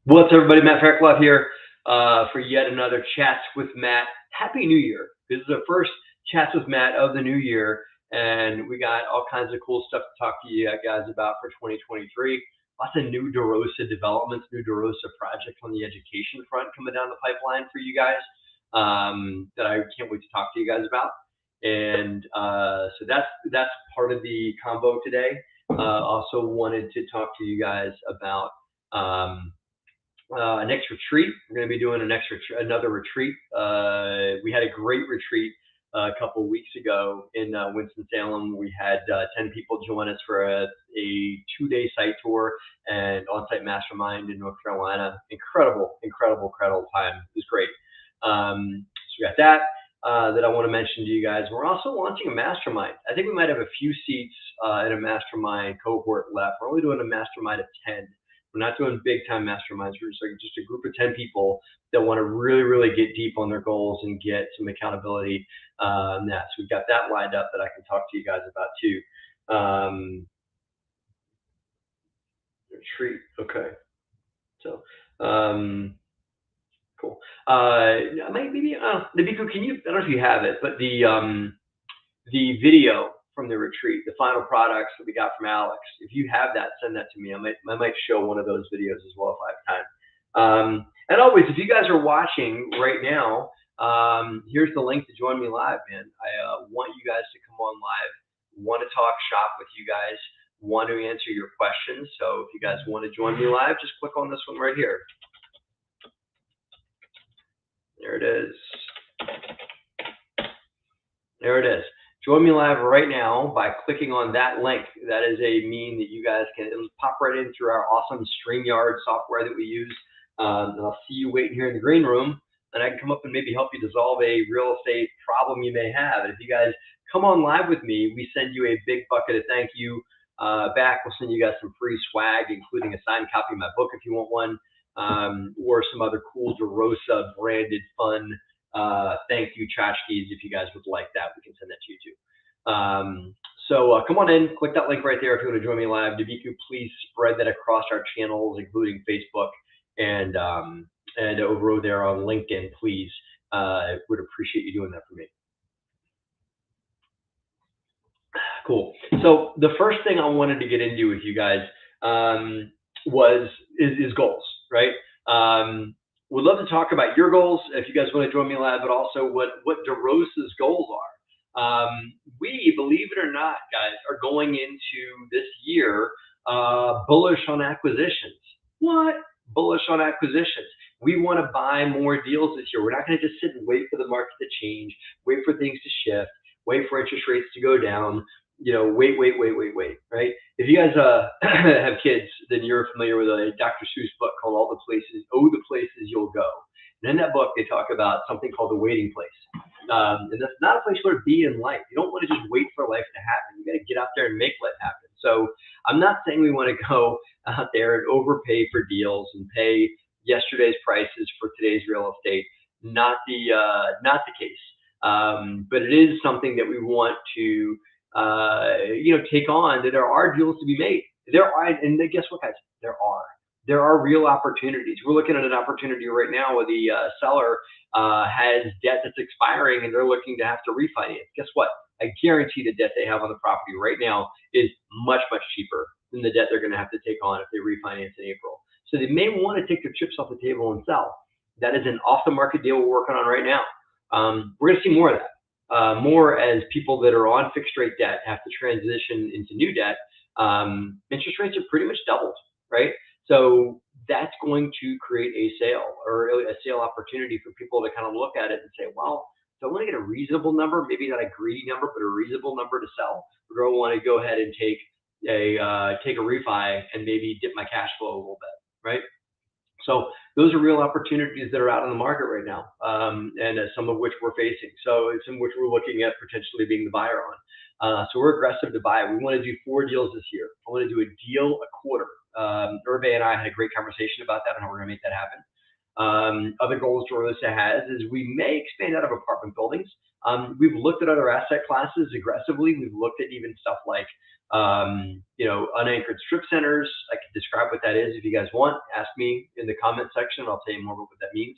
What's everybody? Matt Fairclough here for yet another Chats with Matt. Happy New Year. This is the first Chats with Matt of the new year, and we got all kinds of cool stuff to talk to you guys about for 2023. Lots of new DeRosa developments, new DeRosa projects on the education front coming down the pipeline for you guys that I can't wait to talk to you guys about. And so that's part of the combo today. Also wanted to talk to you guys about next retreat. We're going to be doing another retreat. We had a great retreat a couple of weeks ago in Winston-Salem. We had 10 people join us for a 2-day site tour and on-site mastermind in North Carolina. Incredible time. It was great. So we got that I want to mention to you guys. We're also launching a mastermind. I think we might have a few seats in a mastermind cohort left. We're only doing a mastermind of 10. We're not doing big time masterminds. We're just a group of 10 people that want to really get deep on their goals and get some accountability on that. So we've got that lined up that I can talk to you guys about too. Retreat. Okay. So, cool. Maybe Nabiku, can you? I don't know if you have it, but the video from the retreat, the final products that we got from Alex. If you have that, send that to me. I might show one of those videos as well if I have time. And always, if you guys are watching right now, here's the link to join me live, man. I want you guys to come on live. Want to talk shop with you guys. Want to answer your questions. So if you guys want to join me live, just click on this one right here. There it is. There it is. Join me live right now by clicking on that link. That is a mean that you guys can, it'll pop right in through our awesome StreamYard software that we use. And I'll see you waiting here in the green room, and I can come up and maybe help you dissolve a real estate problem you may have. And if you guys come on live with me, we send you a big bucket of thank you back. We'll send you guys some free swag, including a signed copy of my book if you want one, or some other cool DeRosa branded fun thank you tchotchkes. If you guys would like that, we can send that to you too. So come on in, click that link right there if you want to join me live. Dabiku, please spread that across our channels, including Facebook and over there on LinkedIn, please. I would appreciate you doing that for me. Cool. So the first thing I wanted to get into with you guys is goals, right? Would love to talk about your goals if you guys want to join me live, but also what DeRosa's goals are. We, believe it or not, guys, are going into this year bullish on acquisitions. What? Bullish on acquisitions. We want to buy more deals this year. We're not going to just sit and wait for the market to change, wait for things to shift, wait for interest rates to go down. You know, wait, right? If you guys have kids, then you're familiar with a Dr. Seuss book called Oh, the Places You'll Go. And in that book, they talk about something called the waiting place. And that's not a place where to be in life. You don't want to just wait for life to happen. You got to get out there and make life happen. So I'm not saying we want to go out there and overpay for deals and pay yesterday's prices for today's real estate. Not the case. But it is something that we want to take on, that there are deals to be made. And guess what, guys? There are real opportunities. We're looking at an opportunity right now where the seller has debt that's expiring and they're looking to have to refinance. Guess what? I guarantee the debt they have on the property right now is much cheaper than the debt they're going to have to take on if they refinance in April. So they may want to take their chips off the table and sell. That is an off-the-market deal we're working on right now. We're going to see more of that. More as people that are on fixed rate debt have to transition into new debt. Interest rates have pretty much doubled, right? So that's going to create a sale or a sale opportunity for people to kind of look at it and say, well, do I want to get a reasonable number, maybe not a greedy number, but a reasonable number to sell? Or do I want to go ahead and take a refi and maybe dip my cash flow a little bit, right? So those are real opportunities that are out on the market right now, and some of which we're facing. So some of which we're looking at potentially being the buyer on. So we're aggressive to buy. We want to do 4 deals this year. I want to do a deal a quarter. Hervé and I had a great conversation about that and how we're going to make that happen. Other goals DeRosa has is we may expand out of apartment buildings. We've looked at other asset classes aggressively. We've looked at even stuff like unanchored strip centers. I could describe what that is. If you guys want, ask me in the comment section. I'll tell you more about what that means.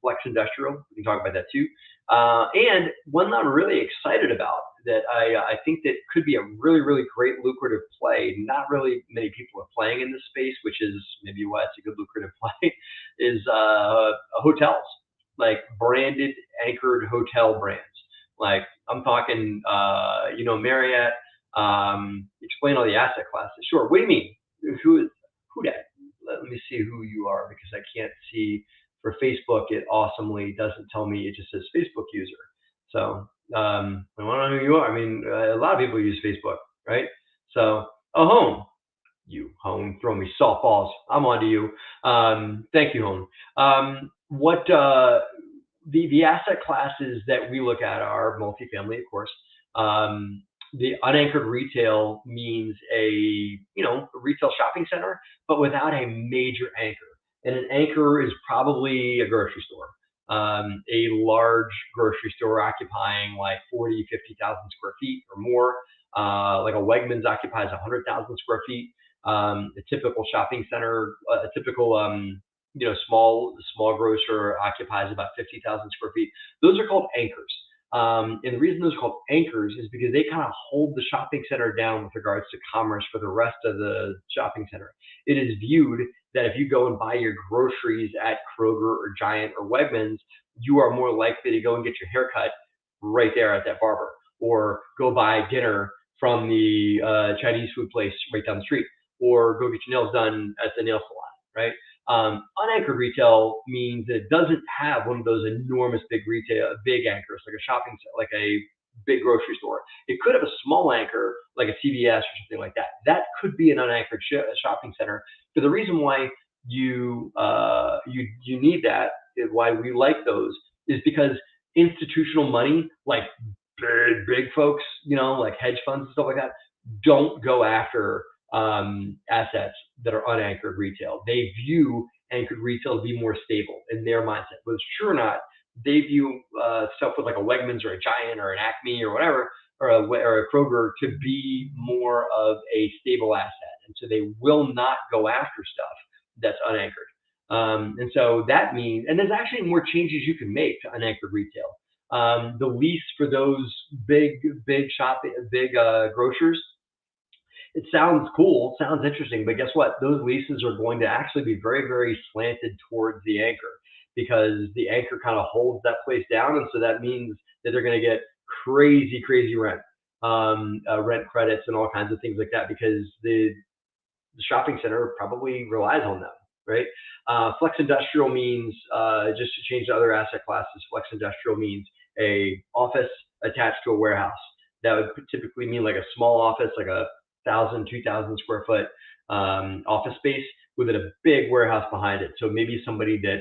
Flex industrial, we can talk about that too. And one that I'm really excited about that I think that could be a really, really great lucrative play. Not really many people are playing in this space, which is maybe why it's a good lucrative play, is hotels, like branded anchored hotel brands. Like I'm talking, Marriott. Explain all the asset classes. Sure. What do you mean? Who that? Let me see who you are because I can't see. For Facebook, it awesomely doesn't tell me. It just says Facebook user. So I don't know who you are. I mean, a lot of people use Facebook, right? So, home. You, home, throw me softballs. I'm on to you. Thank you, home. What the asset classes that we look at are multifamily, of course. The unanchored retail means a retail shopping center, but without a major anchor. And an anchor is probably a grocery store, a large grocery store occupying like 40, 50,000 square feet or more. Like a Wegmans occupies 100,000 square feet. A typical shopping center, a typical small grocer occupies about 50,000 square feet. Those are called anchors. And the reason those are called anchors is because they kind of hold the shopping center down with regards to commerce for the rest of the shopping center. It is viewed that if you go and buy your groceries at Kroger or Giant or Wegmans, you are more likely to go and get your hair cut right there at that barber, or go buy dinner from the Chinese food place right down the street, or go get your nails done at the nail salon, right? Unanchored retail means that it doesn't have one of those enormous big anchors like a shopping center, like a big grocery store. It could have a small anchor like a CVS or something like that. That could be an unanchored shopping center. But the reason why you need that, why we like those, is because institutional money, like big folks, like hedge funds and stuff like that, don't go after assets that are unanchored retail. They view anchored retail to be more stable in their mindset. Whether it's true or not, they view stuff with like a Wegmans or a Giant or an Acme or whatever, or a Kroger to be more of a stable asset. And so they will not go after stuff that's unanchored. And so that means, and there's actually more changes you can make to unanchored retail. The lease for those big grocers, it sounds cool, sounds interesting, but guess what? Those leases are going to actually be very, very slanted towards the anchor, because the anchor kind of holds that place down. And so that means that they're going to get crazy rent, rent credits and all kinds of things like that, because the shopping center probably relies on them, right? Flex industrial means, just to change to other asset classes, flex industrial means a office attached to a warehouse. That would typically mean like a small office, like a 1,000, 2,000 square foot office space with a big warehouse behind it. So maybe somebody that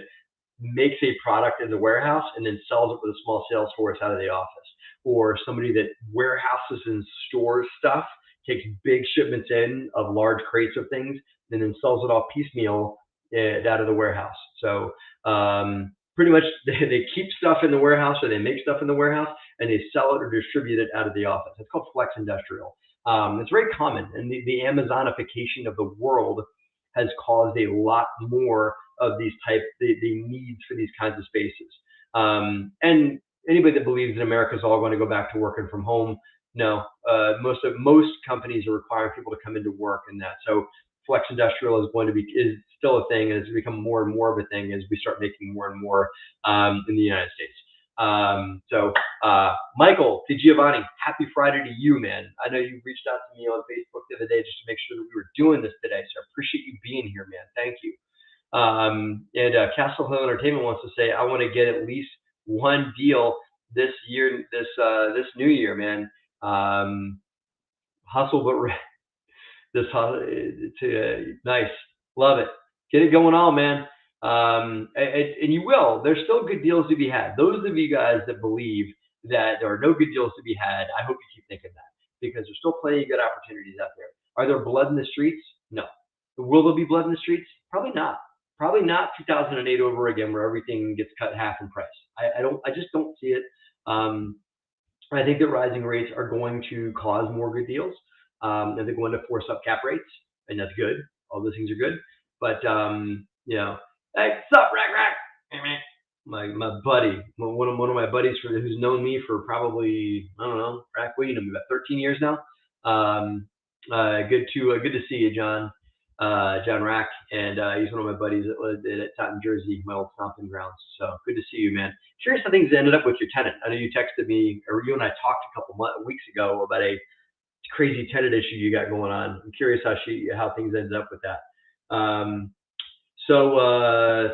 makes a product in the warehouse and then sells it with a small sales force out of the office, or somebody that warehouses and stores stuff, takes big shipments in of large crates of things, and then sells it off piecemeal out of the warehouse. So pretty much they keep stuff in the warehouse, or they make stuff in the warehouse, and they sell it or distribute it out of the office. It's called flex industrial. It's very common, and the Amazonification of the world has caused a lot more of these the needs for these kinds of spaces. And anybody that believes that America is all going to go back to working from home, no. Most companies are requiring people to come into work, and that. So flex industrial is still a thing, and it's become more and more of a thing as we start making more and more in the United States. Michael DiGiovanni, happy Friday to you, man. I know you reached out to me on Facebook the other day just to make sure that we were doing this today, so I appreciate you being here, man. Thank you. And Castle Hill Entertainment wants to say, I want to get at least one deal this year, this new year, man. Hustle, but nice, love it. Get it going on, man. And you will. There's still good deals to be had. Those of you guys that believe that there are no good deals to be had, I hope you keep thinking that, because there's still plenty of good opportunities out there. Are there blood in the streets? No. Will there be blood in the streets? Probably not. Probably not 2008 over again, where everything gets cut half in price. I just don't see it. I think that rising rates are going to cause more good deals. And they're going to force up cap rates, and that's good. all those things are good. But you know, hey, what's up, Rack? My buddy, one of my buddies who's known me for probably, I don't know, Rack, what, you know me, about 13 years now. Good to see you, John Rack, and he's one of my buddies that lived at Taunton, Jersey, my old stomping grounds. So good to see you, man. Curious how things ended up with your tenant. I know you texted me, or you and I talked a couple weeks ago about a crazy tenant issue you got going on. I'm curious how things ended up with that. So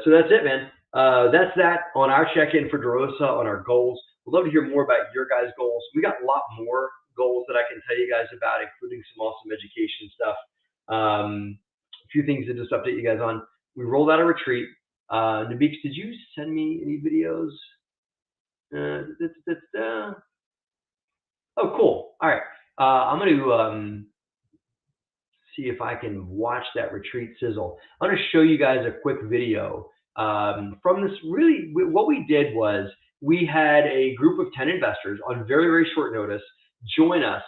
that's it, man. That's that on our check-in for DeRosa on our goals. We'd love to hear more about your guys' goals. We got a lot more goals that I can tell you guys about, including some awesome education stuff. A few things to just update you guys on. We rolled out a retreat. Nabik, did you send me any videos? Oh, cool. All right. I'm going to see if I can watch that retreat sizzle. I'm going to show you guys a quick video from this. Really, what we did was we had a group of 10 investors on very, very short notice join us.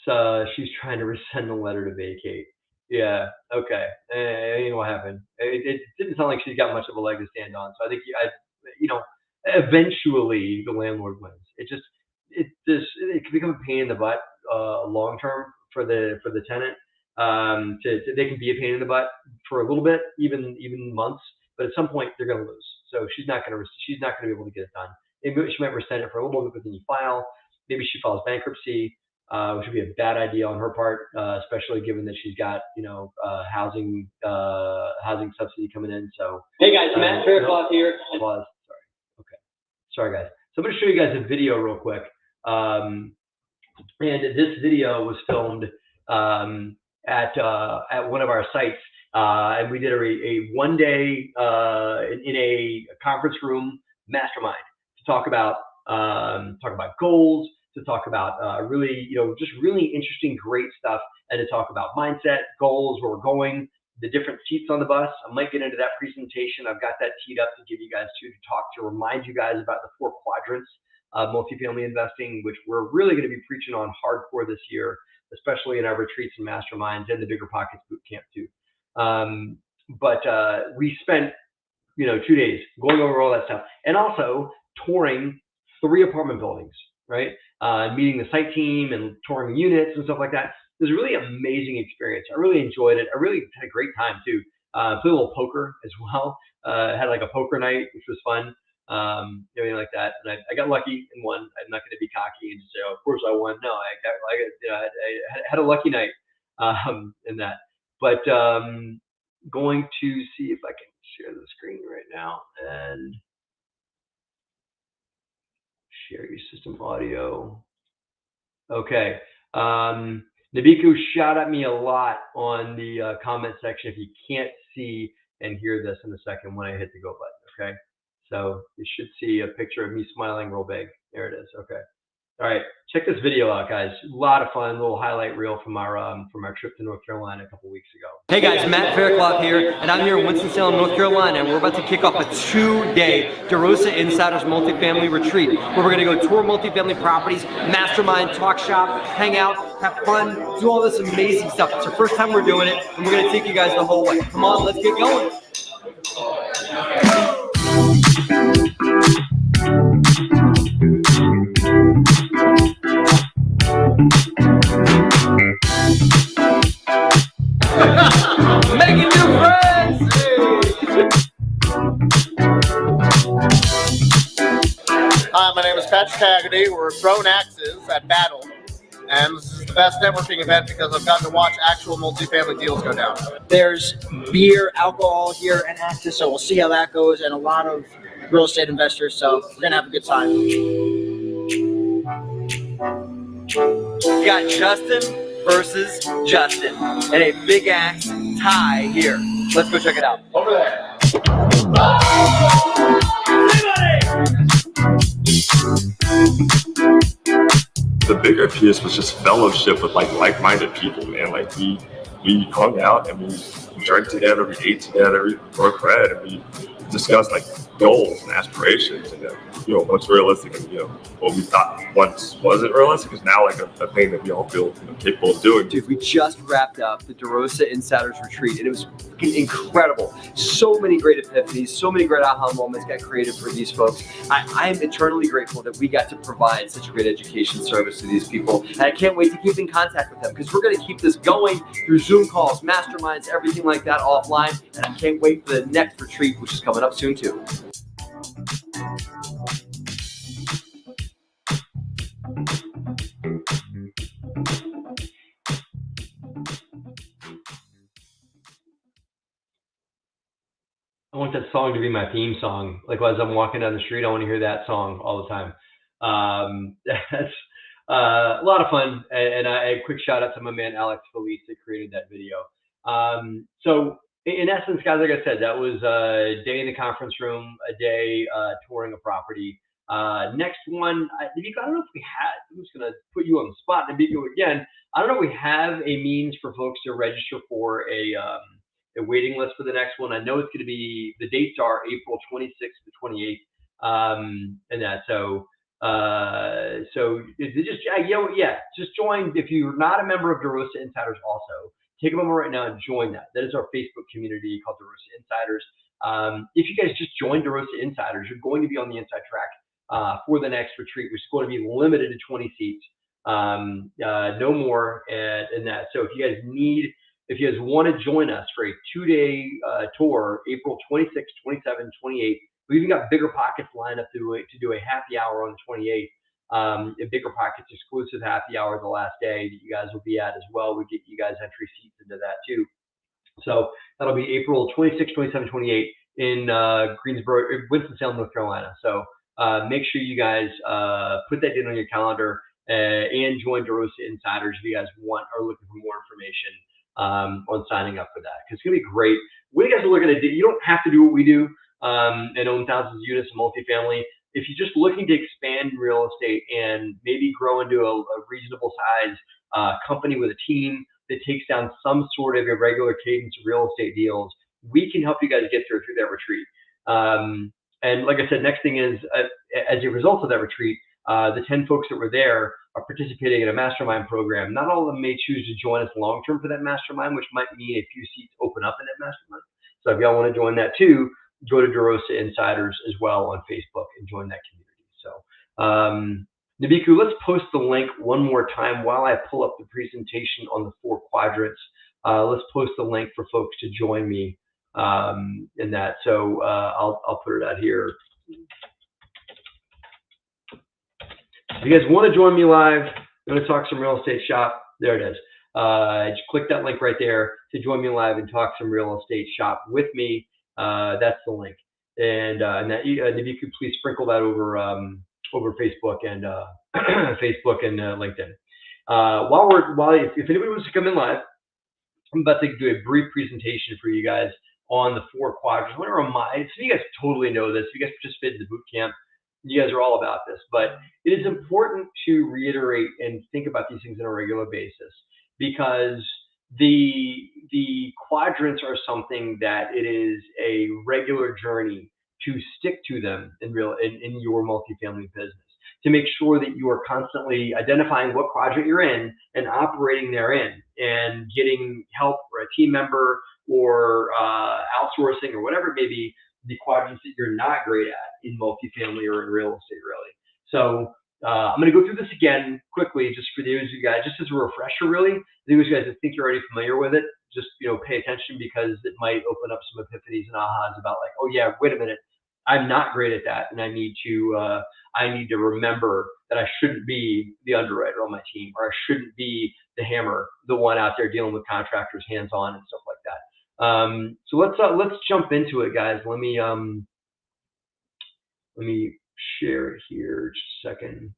So she's trying to resend the letter to vacate. Yeah, okay. You know what happened. It didn't sound like she's got much of a leg to stand on. So I think, eventually the landlord wins. It can become a pain in the butt long term for the tenant. They can be a pain in the butt for a little bit, even months, but at some point they're going to lose. So she's not going to be able to get it done. Maybe she might rescind it for a little bit, but then you file. Maybe she files bankruptcy, which would be a bad idea on her part, especially given that she's got housing subsidy coming in. So hey guys, Matt Faircloth here. Pause. Sorry guys. So I'm going to show you guys a video real quick. And this video was filmed at one of our sites, and we did a one-day in a conference room mastermind to talk about goals, to talk about really interesting, great stuff, and to talk about mindset, goals, where we're going, the different seats on the bus. I might get into that presentation. I've got that teed up to give you guys to remind you guys about the 4 quadrants of multifamily investing, which we're really going to be preaching on hardcore this year, especially in our retreats and masterminds and the Bigger Pockets boot camp too. But we spent 2 days going over all that stuff, and also touring 3 apartment buildings, right? Meeting the site team and touring units and stuff like that. It was a really amazing experience. I really enjoyed it. I really had a great time too. Played a little poker as well. Had like a poker night, which was fun. Everything like that. And I got lucky and won. I'm not going to be cocky and say, oh, of course I won. No, I had a lucky night in that. But going to see if I can share the screen right now and share your system audio. Okay. Nabiku shot at me a lot on the comment section. If you can't see and hear this in a second when I hit the go button, okay? So you should see a picture of me smiling real big. There it is, okay. All right, check this video out, guys. A lot of fun, little highlight reel from our trip to North Carolina a couple weeks ago. Hey guys, Matt Faircloth here, and I'm here in Winston-Salem, North Carolina, and we're about to kick off a 2-day DeRosa Insiders multifamily retreat, where we're gonna go tour multifamily properties, mastermind, talk shop, hang out, have fun, do all this amazing stuff. It's our first time we're doing it, and we're gonna take you guys the whole way. Come on, let's get going. Making new friends! Hi, my name is Patrick Haggerty. We're throwing axes at Battle, and this is the best networking event because I've gotten to watch actual multifamily deals go down. There's beer, alcohol here, and access, so we'll see how that goes, and a lot of real estate investors, so we're gonna have a good time. We got Justin versus Justin, and a big axe tie here. Let's go check it out. Over there. The bigger piece was just fellowship with like-minded people, man. Like we hung out and we drank together, we ate together, we broke bread, and we discussed like goals and aspirations, and what's realistic, and what we thought once wasn't realistic is now like a thing that we all feel capable of doing. Dude, we just wrapped up the DeRosa Insiders Retreat, and it was incredible. So many great epiphanies, so many great aha moments got created for these folks. I am eternally grateful that we got to provide such a great education service to these people, and I can't wait to keep in contact with them, because we're going to keep this going through Zoom calls, masterminds, everything like that offline, and I can't wait for the next retreat, which is coming up soon too. I want that song to be my theme song. Like as I'm walking down the street, I want to hear that song all the time. That's a lot of fun. And a quick shout out to my man, Alex Felice, that created that video. So in essence, guys, like I said, that was a day in the conference room, a day touring a property. Next one, Nabiku, I don't know if we had, I'm just going to put you on the spot, Nabiku, again. I don't know if we have a means for folks to register for a waiting list for the next one. I know it's going to be, the dates are April 26th to 28th, and that. So just join. If you're not a member of DeRosa Insiders, also take a moment right now and join that. That is our Facebook community called DeRosa Insiders. If you guys just join DeRosa Insiders, you're going to be on the inside track for the next retreat, which is going to be limited to 20 seats, no more, and that. So if you guys want to join us for a 2-day tour, April 26, 27, 28, we even got Bigger Pockets lined up to do a happy hour on the 28th. A Bigger Pockets exclusive happy hour the last day that you guys will be at as well. We get you guys entry seats into that too. So that'll be April 26, 27, 28 in Greensboro, Winston-Salem, North Carolina. So make sure you guys put that in on your calendar and join DeRosa Insiders if you guys are looking for more information on signing up for that, because it's gonna be great. What you guys are looking to do, you don't have to do what we do and own thousands of units of multifamily. If you're just looking to expand in real estate and maybe grow into a reasonable size company with a team that takes down some sort of irregular cadence of real estate deals, we can help you guys get through that retreat. And like I said, next thing is, as a result of that retreat, the 10 folks that were there are participating in a mastermind program. Not all of them may choose to join us long-term for that mastermind, which might mean a few seats open up in that mastermind. So if y'all want to join that too, go to DeRosa Insiders as well on Facebook and join that community. So Nabiku, let's post the link one more time while I pull up the presentation on the 4 quadrants. Let's post the link for folks to join me in that. So I'll put it out here. If you guys want to join me live, I'm going to talk some real estate shop. There it is. Just click that link right there to join me live and talk some real estate shop with me. That's the link. And that, if you could please sprinkle that over Facebook and Facebook and LinkedIn. If anybody wants to come in live, I'm about to do a brief presentation for you guys on the 4 quadrants. I want to remind, so you guys totally know this. If you guys participated in the boot camp, you guys are all about this, but it is important to reiterate and think about these things on a regular basis, because the quadrants are something that it is a regular journey to stick to them in your multifamily business, to make sure that you are constantly identifying what quadrant you're in and operating therein and getting help or a team member or outsourcing or whatever it may be, the quadrants that you're not great at in multifamily or in real estate, really. So I'm going to go through this again quickly, just for those of you guys, just as a refresher, really. Those guys that think you're already familiar with it, just pay attention, because it might open up some epiphanies and ahas about like, oh yeah, wait a minute, I'm not great at that, and I need to remember that I shouldn't be the underwriter on my team, or I shouldn't be the hammer, the one out there dealing with contractors hands-on and stuff like that. So let's jump into it, guys. Let me share it here just a second.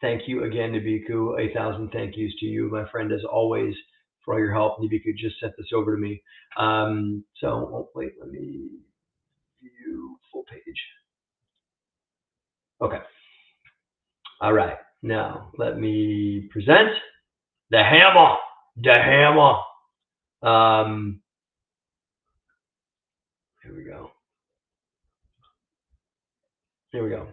Thank you again, Nabiku. 1,000 thank yous to you, my friend, as always, for all your help. Nabiku just sent this over to me. Wait, let me view full page. Okay. All right. Now let me present the hammer. The hammer. Here we go. Here we go.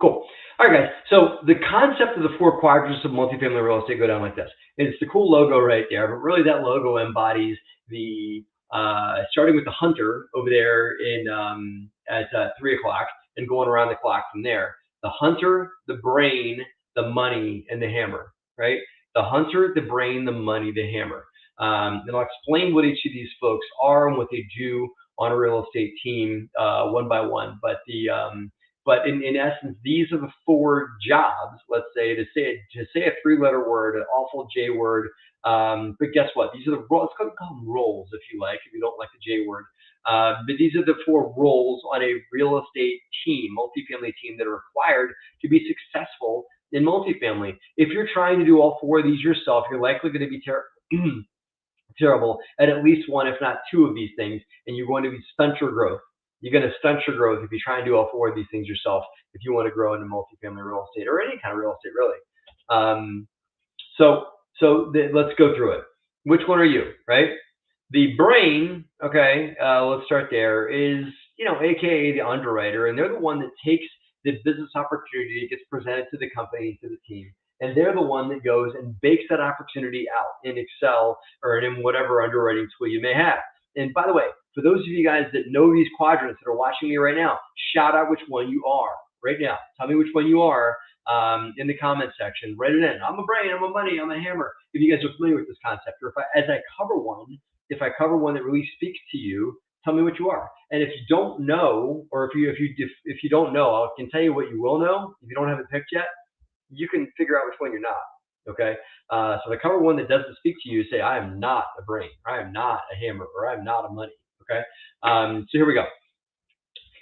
Cool. All right, guys. So the concept of the 4 quadrants of multifamily real estate go down like this. It's the cool logo right there, but really that logo embodies the starting with the hunter over there in at 3 o'clock and going around the clock from there. The hunter, the brain, the money, and the hammer. Right? The hunter, the brain, the money, the hammer. And I'll explain what each of these folks are and what they do on a real estate team one by one. But in essence, these are the 4 jobs. Let's say to say a 3-letter word, an awful J word. But guess what? These are the roles. Let's call them roles if you like. If you don't like the J word, but these are the 4 roles on a real estate team, multifamily team, that are required to be successful in multifamily. If you're trying to do all 4 of these yourself, you're likely going to be terrible at least 1, if not 2 of these things, and you're going to be stunt your growth. You're going to stunt your growth if you try and do all 4 of these things yourself, if you want to grow into multifamily real estate or any kind of real estate, really. Let's go through it. Which one are you, right? The brain, okay, let's start there, is, AKA the underwriter, and they're the one that takes the business opportunity that gets presented to the company, to the team. And they're the one that goes and bakes that opportunity out in Excel or in whatever underwriting tool you may have. And by the way, for those of you guys that know these quadrants that are watching me right now, shout out which one you are right now. Tell me which one you are in the comment section. Write it in. I'm a brain, I'm a money, I'm a hammer. If you guys are familiar with this concept, or if I cover one that really speaks to you, tell me what you are. And if you don't know, or if you don't know, I can tell you what you will know. If you don't have it picked yet, you can figure out which one you're not. Okay. So if I cover one that doesn't speak to you, say I am not a brain, or I am not a hammer, or I am not a money. Okay. So here we go.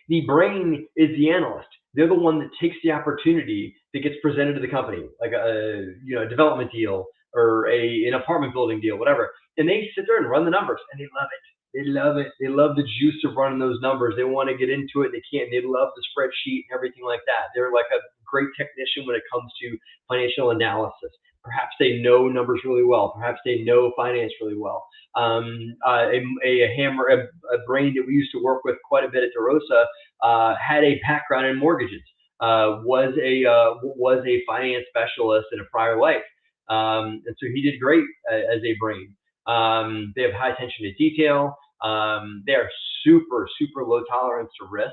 The brain is the analyst. They're the one that takes the opportunity that gets presented to the company, like a development deal or an apartment building deal, whatever. And they sit there and run the numbers, and they love it. They love it. They love the juice of running those numbers. They want to get into it. They can't. They love the spreadsheet and everything like that. They're like a great technician when it comes to financial analysis. Perhaps they know numbers really well. Perhaps they know finance really well. A brain that we used to work with quite a bit at DeRosa had a background in mortgages. Was a finance specialist in a prior life, and so he did great as a brain. They have high attention to detail. They are super low tolerance to risk.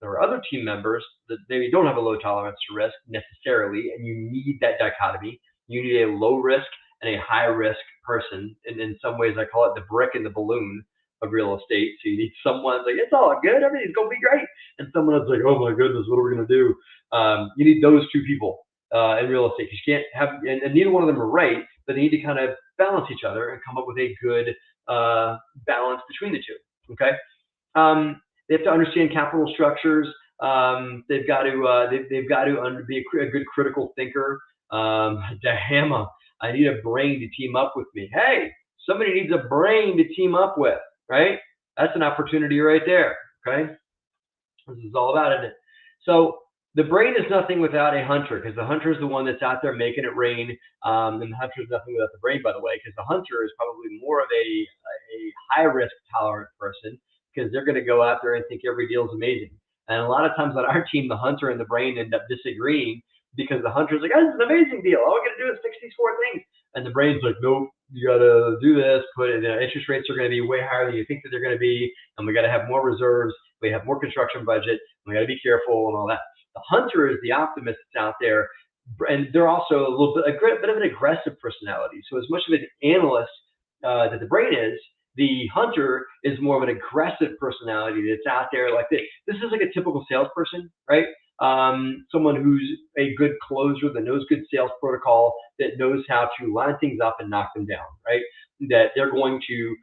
There are other team members that maybe don't have a low tolerance to risk necessarily, and you need that dichotomy. You need a low risk and a high risk person. And in some ways, I call it the brick and the balloon of real estate. So you need someone like, it's all good, everything's going to be great. And someone else like, oh my goodness, what are we going to do? You need those 2 people in real estate. You can't have, and neither one of them are right, but they need to kind of balance each other and come up with a good balance between the 2. Okay. They have to understand capital structures. They've got to be a good critical thinker. Dahama, I need a brain to team up with me. Hey, somebody needs a brain to team up with, right? That's an opportunity right there. Okay. This is all about it. So the brain is nothing without a hunter, because the hunter is the one that's out there making it rain. And the hunter is nothing without the brain, by the way, because the hunter is probably more of a high risk tolerant person, because they're going to go out there and think every deal is amazing. And a lot of times on our team, the hunter and the brain end up disagreeing, because the hunter's like, oh, this is an amazing deal. All we got to do is fix these 4 things. And the brain's like, nope, you got to do this. Interest rates are going to be way higher than you think that they're going to be. And we got to have more reserves. We have more construction budget. And we got to be careful and all that. The hunter is the optimist that's out there. And they're also a bit of an aggressive personality. So as much of an analyst that the brain is, the hunter is more of an aggressive personality that's out there like this. This is like a typical salesperson, right? Someone who's a good closer, that knows good sales protocol, that knows how to line things up and knock them down, right? That they're going to,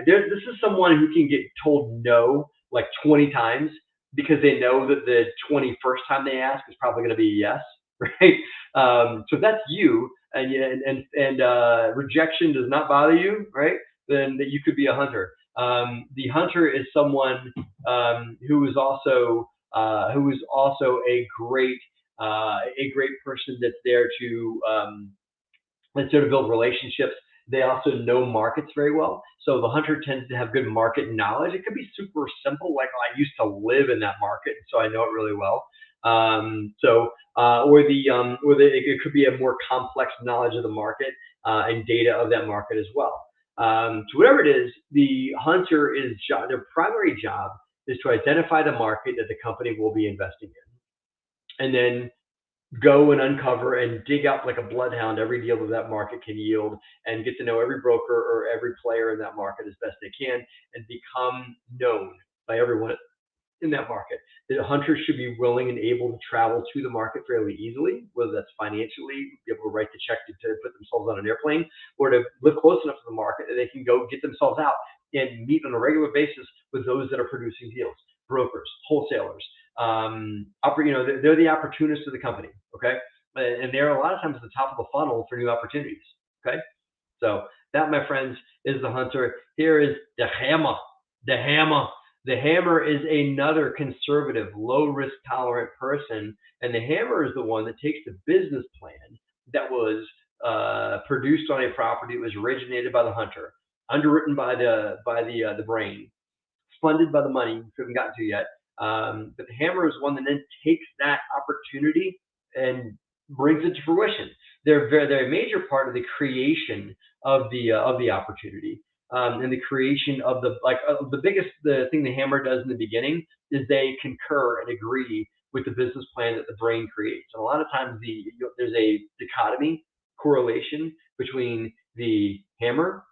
this is someone who can get told no like 20 times because they know that the 21st time they ask is probably going to be a yes, right? So if that's you, and rejection does not bother you, right? Then that you could be a hunter. The hunter is someone who is also a great person that's there to build relationships. They also know markets very well. So the hunter tends to have good market knowledge. It could be super simple, like I used to live in that market, so I know it really well. It could be a more complex knowledge of the market and data of that market as well. So whatever it is, the hunter their primary job is to identify the market that the company will be investing in, and then go and uncover and dig up like a bloodhound every deal that market can yield, and get to know every broker or every player in that market as best they can, and become known by everyone in that market. The hunters should be willing and able to travel to the market fairly easily, whether that's financially, be able to write the check to put themselves on an airplane, or to live close enough to the market that they can go get themselves out and meet on a regular basis with those that are producing deals, brokers, wholesalers. They're the opportunists of the company, okay? And they're a lot of times at the top of the funnel for new opportunities, okay? So that, my friends, is the hunter. Here is the hammer. The hammer. The hammer is another conservative, low-risk tolerant person, and the hammer is the one that takes the business plan that was produced on a property that was originated by the hunter, underwritten by the brain, funded by the money, which we haven't gotten to yet. But the hammer is one that then takes that opportunity and brings it to fruition. They're a major part of the creation of the opportunity. And the creation of the thing the hammer does in the beginning is they concur and agree with the business plan that the brain creates. And a lot of times there's a dichotomy, correlation between the hammer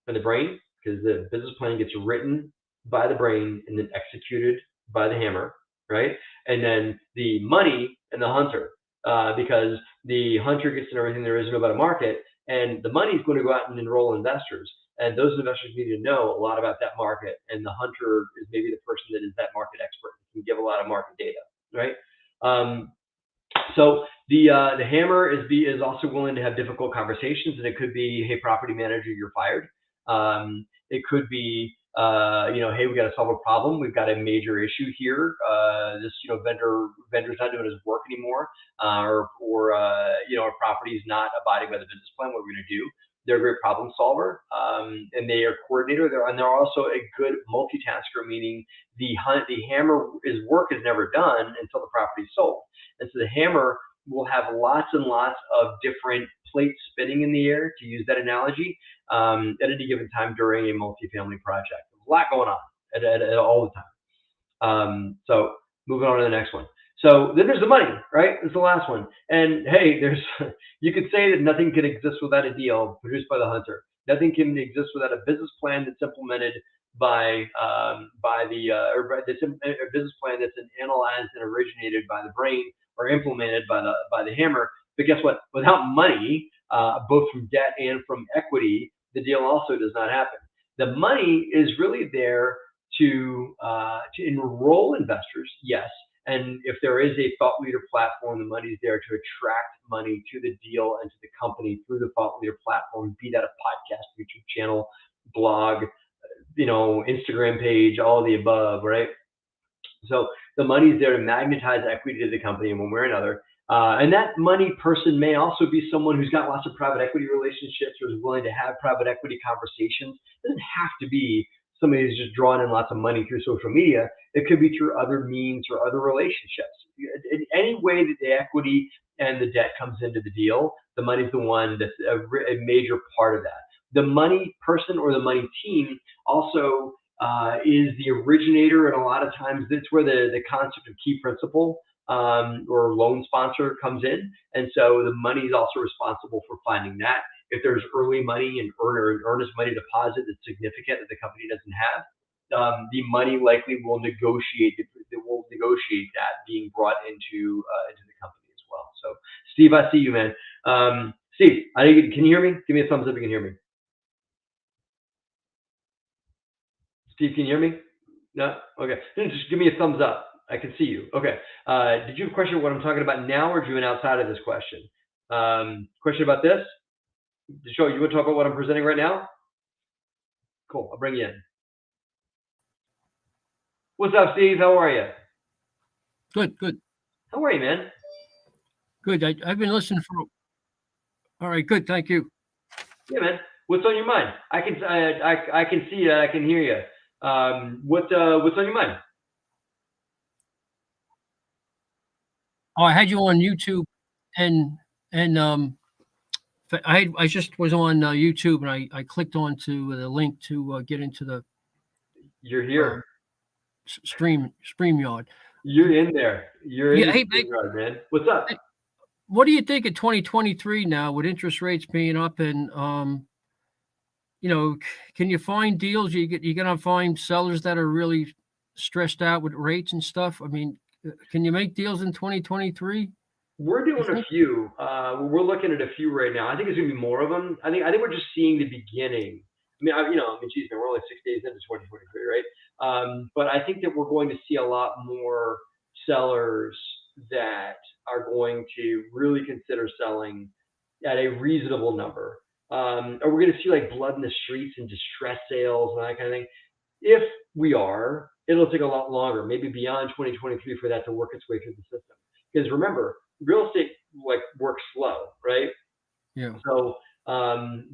and the brain, because the business plan gets written by the brain and then executed by the hammer, right? And then the money and the hunter, because the hunter gets to know everything there is to know about a market, and the money is going to go out and enroll investors. And those investors need to know a lot about that market, and the hunter is maybe the person that is that market expert, can give a lot of market data, right? So the hammer is also willing to have difficult conversations, and it could be, hey, property manager, you're fired. It could be, hey, we got to solve a problem. We've got a major issue here. This vendor's not doing his work anymore, or our property is not abiding by the business plan. What are we going to do? They're a great problem solver, and they are a coordinator. They're also a good multitasker, meaning the hammer's work is never done until the property is sold. And so the hammer will have lots and lots of different plates spinning in the air, to use that analogy, at any given time during a multifamily project. There's a lot going on at all the time. So moving on to the next one. So then there's the money, right? It's the last one. And hey, you could say that nothing can exist without a deal produced by the hunter. Nothing can exist without a business plan that's implemented a business plan that's analyzed and originated by the brain, or implemented by the hammer. But guess what? Without money, both from debt and from equity, the deal also does not happen. The money is really there to enroll investors, yes. And if there is a thought leader platform, the money is there to attract money to the deal and to the company through the thought leader platform, be that a podcast, YouTube channel, blog, Instagram page, all of the above, right? So the money is there to magnetize equity to the company in one way or another. And that money person may also be someone who's got lots of private equity relationships, or is willing to have private equity conversations. It doesn't have to be somebody who's just drawing in lots of money through social media. It could be through other means or other relationships. In any way that the equity and the debt comes into the deal, the money's the one that's a major part of that. The money person or the money team also is the originator, and a lot of times that's where the concept of key principal or loan sponsor comes in. And so the money is also responsible for finding that. If there's early money and earnest money deposit that's significant that the company doesn't have, the money likely will negotiate that being brought into the company as well. So Steve, I see you, man. Steve, can you hear me? Give me a thumbs up if you can hear me. Steve, can you hear me? No? Okay. Just give me a thumbs up. I can see you. Okay. Did you have a question about what I'm talking about now, or do you have an outside of this question? Question about this? You want to talk about what I'm presenting right now? Cool. I'll bring you in. What's up, Steve? How are you? Good. How are you, man? Good. I've been listening for. All right. Good. Thank you. Yeah, man. What's on your mind? I can see you. I can hear you. What's on your mind? Oh, I had you on YouTube, and I just was on YouTube, and I clicked onto the link to get into the You're here. StreamYard. You're in there. You're in Yeah, hey, the yard, man. What's up? what do you think of 2023 now with interest rates being up and can you find deals? You're gonna find sellers that are really stressed out with rates and stuff. I mean, can you make deals in 2023? We're doing a few. We're looking at a few right now. I think it's gonna be more of them. I think we're just seeing the beginning. Geez, man, we're only 6 days into 2023, right? But I think that we're going to see a lot more sellers that are going to really consider selling at a reasonable number. Are we going to see like blood in the streets and distress sales and that kind of thing? If we are, it'll take a lot longer, maybe beyond 2023 for that to work its way through the system. Because remember, real estate works slow, right? Yeah. So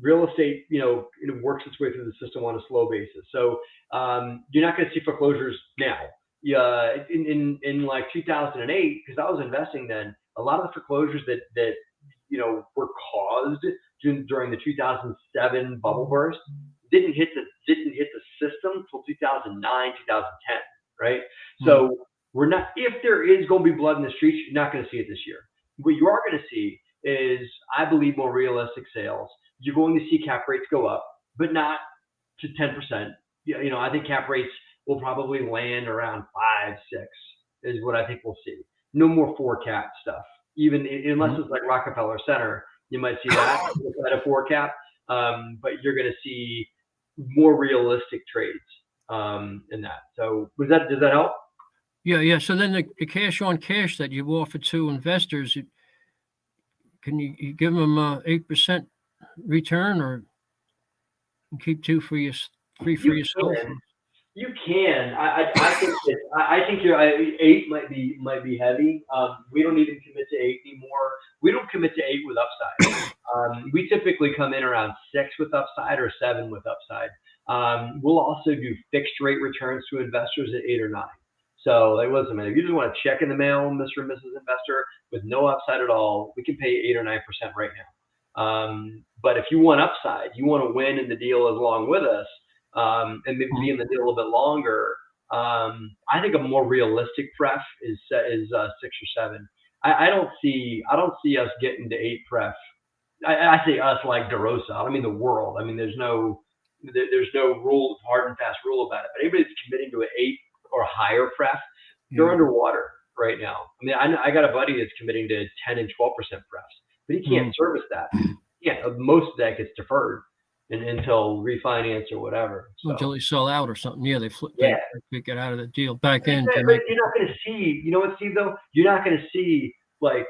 real estate, it works its way through the system on a slow basis. So you're not going to see foreclosures now. Yeah, in like 2008, because I was investing then, a lot of the foreclosures that were caused during the 2007 bubble burst didn't hit the system till 2009, 2010, right? So we're not. If there is going to be blood in the streets, you're not going to see it this year. What you are going to see is, I believe, more realistic sales. You're going to see cap rates go up, but not to 10%. I think cap rates will probably land around 5, 6 is what I think we'll see. No more 4 cap stuff. Even unless it's like Rockefeller Center, you might see that at a 4 cap. But you're going to see more realistic trades in that. So does that help? Yeah. So then the cash on cash that you offer to investors, can you give them 8% return, or keep 2 for yourself? You can. I think your 8 might be heavy. We don't even commit to 8 anymore. We don't commit to 8 with upside. We typically come in around 6 with upside or 7 with upside. We'll also do fixed rate returns to investors at 8 or 9. So listen, man, if you just want to check in the mail, Mr. and Mrs. Investor, with no upside at all, we can pay 8 or 9% right now. But if you want upside, you want to win in the deal along with us, and maybe be in the deal a little bit longer. I think a more realistic pref is 6 or 7. I don't see us getting to 8 pref. I say us like DeRosa. I don't mean the world. I mean there's no rule, hard and fast rule about it. But anybody that's committing to an 8 or higher pref, they're underwater right now. I mean, I got a buddy that's committing to 10 and 12% prefs, but he can't service that. Yeah, most of that gets deferred until refinance or whatever. So. Until they sell out or something. Yeah, they get out of the deal back in. But you're not going to see, you know what, Steve, though? You're not going to see like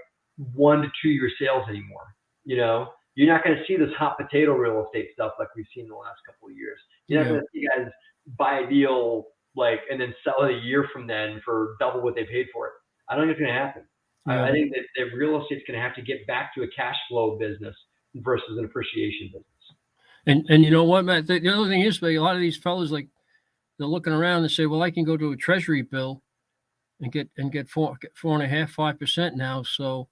1 to 2 year sales anymore. You're not going to see this hot potato real estate stuff like we've seen in the last couple of years. You're not going to see guys buy a deal and then sell it a year from then for double what they paid for it. I don't think it's going to happen. Yeah. I think that real estate's going to have to get back to a cash flow business versus an appreciation business. And you know what, Matt? The other thing is, a lot of these fellas, they're looking around and say, well, I can go to a treasury bill and get 4.5%, 5% now. So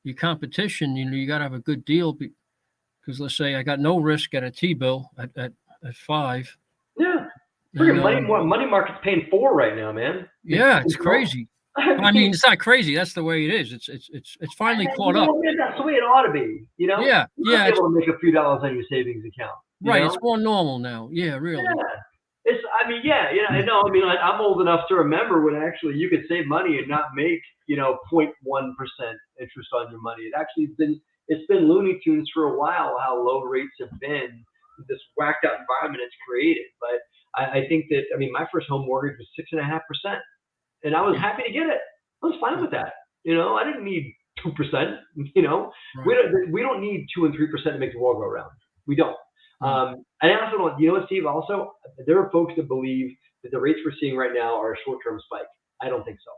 your competition, you got to have a good deal because let's say I got no risk at a T-bill at 5. Yeah. Money market's paying 4 right now, man. Yeah, it's crazy. I mean, it's not crazy. That's the way it is. It's finally caught up. That's the way it ought to be. Yeah. You're able to make a few dollars on your savings account. Right. It's more normal now. Yeah, really. Yeah. I'm old enough to remember when actually you could save money and not make 0.1% interest on your money. It's been Looney Tunes for a while how low rates have been. This whacked out environment it's created, but I think that my first home mortgage was 6.5%, and I was happy to get it. I was fine with that. I didn't need 2%. Right. We don't need 2 and 3% to make the world go round. We don't. And I also don't. You know what, Steve? Also, there are folks that believe that the rates we're seeing right now are a short-term spike. I don't think so.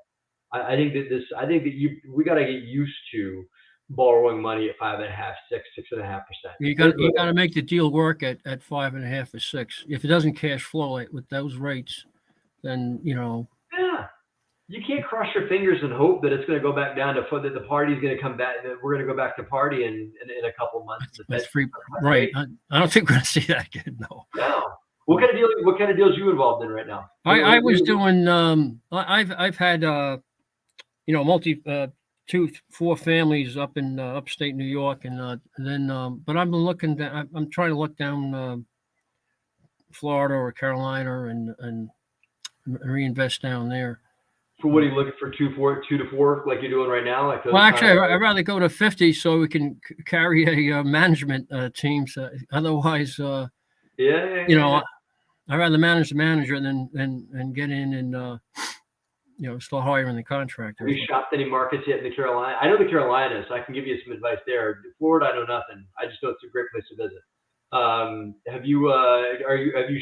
I think that we got to get used to borrowing money at 5.5%, 6.5%. You got to make the deal work at 5.5 or 6. If it doesn't cash flow with those rates, then Yeah. you can't cross your fingers and hope that it's going to go back down to that the party's going to come back, that we're going to go back to party in a couple months. That's free, right? I don't think we're going to see that again. No. No. What kind of deals you involved in right now? I was doing. I've had multi 2-4 families up in upstate New York, and then but I've been looking. I'm trying to look down Florida or Carolina and reinvest down there. For what are you looking for? 2 to 4, like you're doing right now? Like well, actually, I'd rather go to 50 so we can carry a management team. So otherwise, I'd rather manage the manager than get in and start hiring the contractor. Have you shopped any markets yet in the Carolinas? I know the Carolinas. So I can give you some advice there. Florida, I know nothing. I just know it's a great place to visit. Have you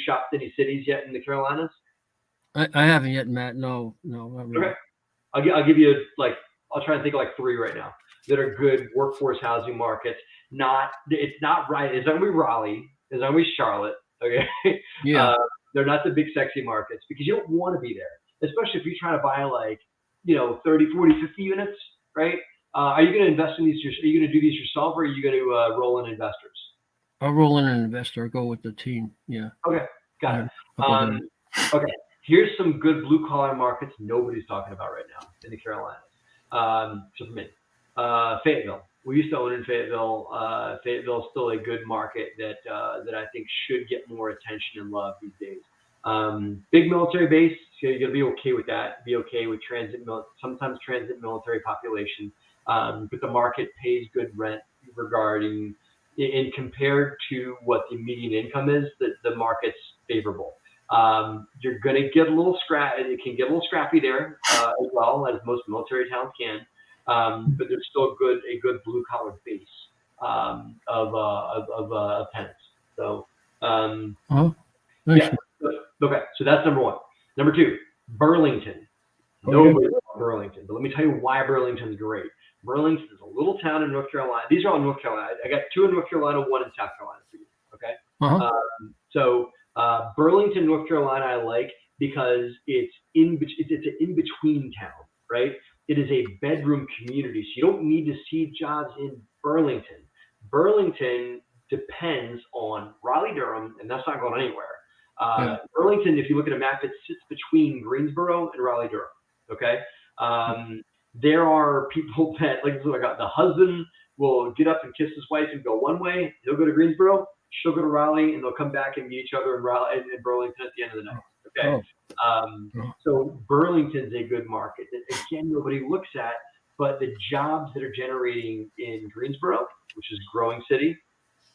shopped any cities yet in the Carolinas? I haven't yet, Matt. No, not really. Okay. I'll give you I'll try and think of 3 right now that are good workforce housing markets. It's not right. It's only Raleigh. It's only Charlotte. Okay. Yeah. They're not the big sexy markets because you don't want to be there, especially if you're trying to buy 30, 40, 50 units, right? Are you going to invest in these? Are you going to do these yourself, or are you going to roll in investors? I'll roll in an investor. I'll go with the team. Yeah. Okay. Got it. Okay. Here's some good blue collar markets nobody's talking about right now in the Carolinas. So for me, Fayetteville. We used to own in Fayetteville. Fayetteville is still a good market that I think should get more attention and love these days. Big military base, so you're gonna be okay with that. Be okay with sometimes transit military population, but the market pays good rent regarding, and compared to what the median income is, the market's favorable. You're gonna get a little it can get a little scrappy there as well, as most military towns can. But there's still a good blue collar base of tenants. So yeah. Okay, so that's number 1. Number 2, Burlington. Nobody knows Burlington, but let me tell you why Burlington's great. Burlington is a little town in North Carolina. These are all in North Carolina. I got 2 in North Carolina, 1 in South Carolina for you. Okay. So Burlington, North Carolina, I like because it's an in-between town, right? It is a bedroom community, so you don't need to see jobs in Burlington. Burlington depends on Raleigh-Durham, and that's not going anywhere. Burlington, if you look at a map, it sits between Greensboro and Raleigh-Durham. Okay. There are people that, the husband will get up and kiss his wife and go one way. He'll go to Greensboro, she'll go to Raleigh, and they'll come back and meet each other in Raleigh and Burlington at the end of the night. Okay. So Burlington's a good market that, again, nobody looks at, but the jobs that are generating in Greensboro, which is a growing city,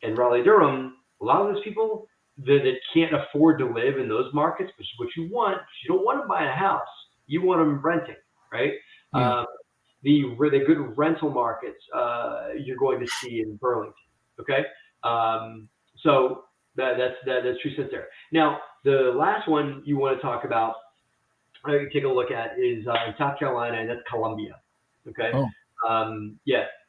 and Raleigh-Durham, a lot of those people that can't afford to live in those markets, which is what you want. You don't want to buy a house. You want them renting, right? The good rental markets you're going to see in Burlington. Okay. So that's true sense there. Now, the last one you want to talk about, take a look at, is in South Carolina, and that's Columbia. Okay.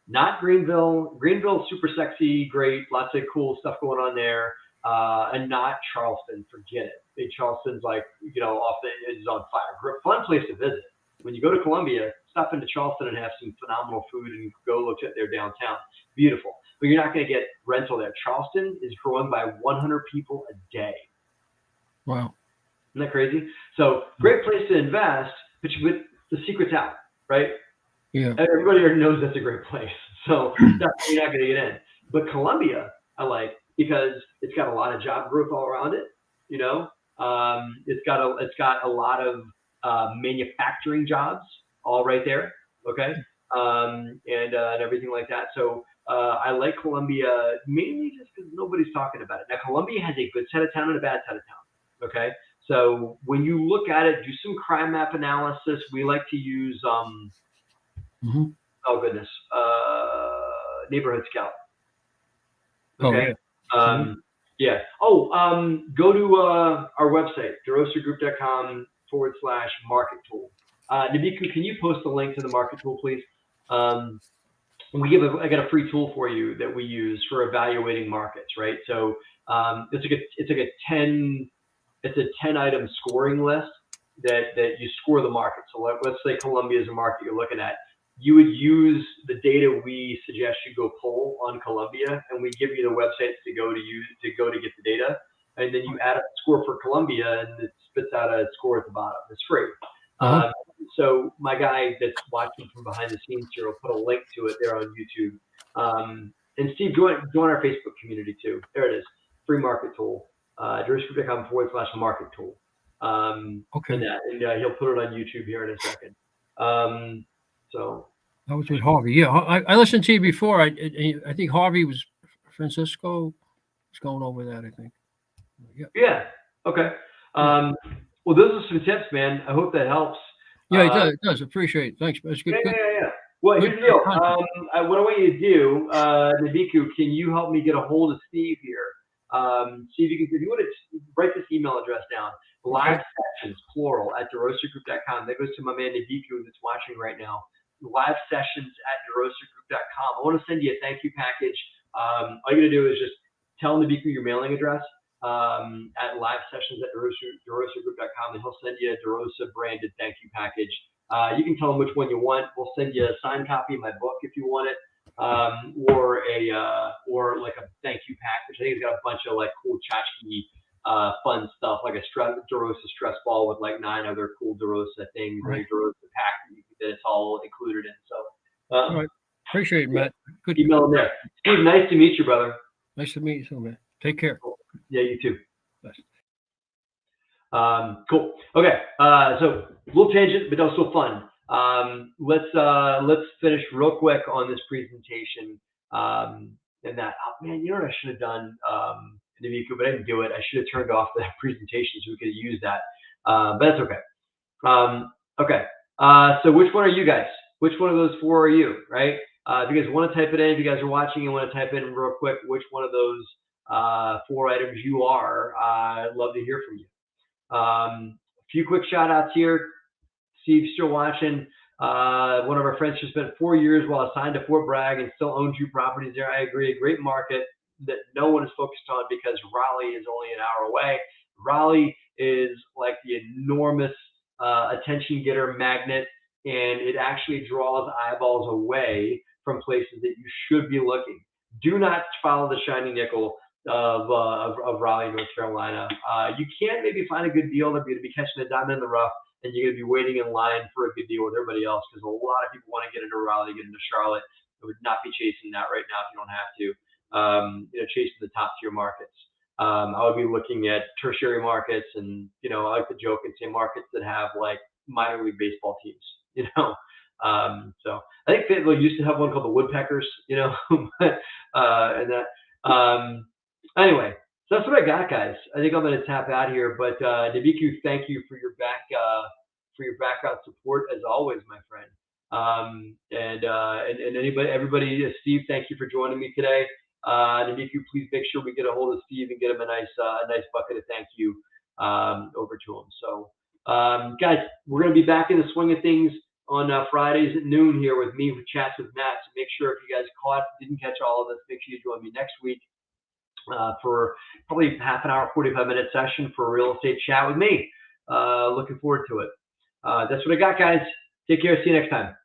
Not Greenville. Greenville's super sexy, great, lots of cool stuff going on there. And not Charleston. Forget it. Charleston's is on fire. Fun place to visit. When you go to Columbia, stop into Charleston and have some phenomenal food and go look at their downtown. Beautiful. But you're not going to get rental there. Charleston is growing by 100 people a day. Wow. Isn't that crazy? So great place to invest, but the secret's out, right? Yeah. Everybody already knows that's a great place. So you're not going to get in. But Columbia, I like, because it's got a lot of job growth all around it. It's got a lot of manufacturing jobs all right there. Okay. And everything like that. So I like Columbia mainly just because nobody's talking about it. Now, Columbia has a good side of town and a bad side of town. Okay. So when you look at it, do some crime map analysis. We like to use, Neighborhood Scout. Okay. Go to our website, DeRosaGroup.com/market tool. Nabiku, can you post a link to the market tool, please? I got a free tool for you that we use for evaluating markets, right? So it's a 10 item scoring list that you score the market. So let's say Colombia is a market you're looking at. You would use the data we suggest you go pull on Colombia, and we give you the websites to go to get the data, and then you add up the score for Colombia, and it spits out a score at the bottom. It's free. So my guy that's watching from behind the scenes here will put a link to it there on YouTube. And Steve, join our Facebook community too. There it is, free market tool. DeRosaGroup.com/market tool. Okay. And he'll put it on YouTube here in a second. So that was with Harvey. Yeah, I listened to you before. I think Harvey Francisco was going over that. I think. Yeah. Okay. Well, those are some tips, man. I hope that helps. Yeah, it does. Appreciate it. Thanks. That's good. Yeah. Well, here's the deal. What I want you to do, Nabiku, can you help me get a hold of Steve here? See if you want to write this email address down. Live sessions, plural, at DeRosaGroup.com. That goes to my man Nabiku that's watching right now. Live sessions at DeRosaGroup.com. I want to send you a thank you package. All you got to do is just tell Nabiku your mailing address at live sessions at DeRosaGroup.com, and he'll send you a DeRosa branded thank you package. You can tell him which one you want. We'll send you a signed copy of my book if you want it, or like a thank you package. I think it's got a bunch of like cool tchotchke fun stuff, like a DeRosa stress ball with like 9 other cool DeRosa things, and a DeRosa pack that it's all included in. So, all right. Appreciate it, Matt. Good email in there. Steve, nice to meet you, brother. Nice to meet you too, man. Take care. Yeah, you too. Bye. Cool. Okay. So a little tangent, but also fun. Let's finish real quick on this presentation. And that, oh man, you know what I should have done, Nabiku, but I didn't do it. I should have turned off that presentation so we could have used that. But that's okay. Okay. So which one are you guys? Which one of those 4 are you, right? If you guys want to type it in, if you guys are watching and want to type in real quick which one of those 4 items you are, I'd love to hear from you. A few quick shout outs here. Steve's still watching. One of our friends just spent 4 years while assigned to Fort Bragg and still owns 2 properties there. I agree. A great market that no one is focused on because Raleigh is only an hour away. Raleigh is like the enormous attention getter magnet, and it actually draws eyeballs away from places that you should be looking. Do not follow the shiny nickel of Raleigh, North Carolina. You can maybe find a good deal. They're going to be catching a diamond in the rough, and you're going to be waiting in line for a good deal with everybody else because a lot of people want to get into Raleigh, get into Charlotte. I would not be chasing that right now if you don't have to. Chasing the top tier markets. I would be looking at tertiary markets, and I like to joke and say markets that have like minor league baseball teams. So I think Fayetteville used to have one called the Woodpeckers. But and that. Anyway, so that's what I got, guys. I think I'm going to tap out here. But Nabiku, thank you for your background support as always, my friend. And everybody, Steve, thank you for joining me today. Nabiku, please make sure we get a hold of Steve and get him a nice bucket of thank you over to him. So, guys, we're going to be back in the swing of things on Fridays at noon here with me with Chats with Matt. So make sure if you guys didn't catch all of this, make sure you join me next week for probably half an hour, 45-minute session for a real estate chat with me. Looking forward to it. That's what I got, guys. Take care. See you next time.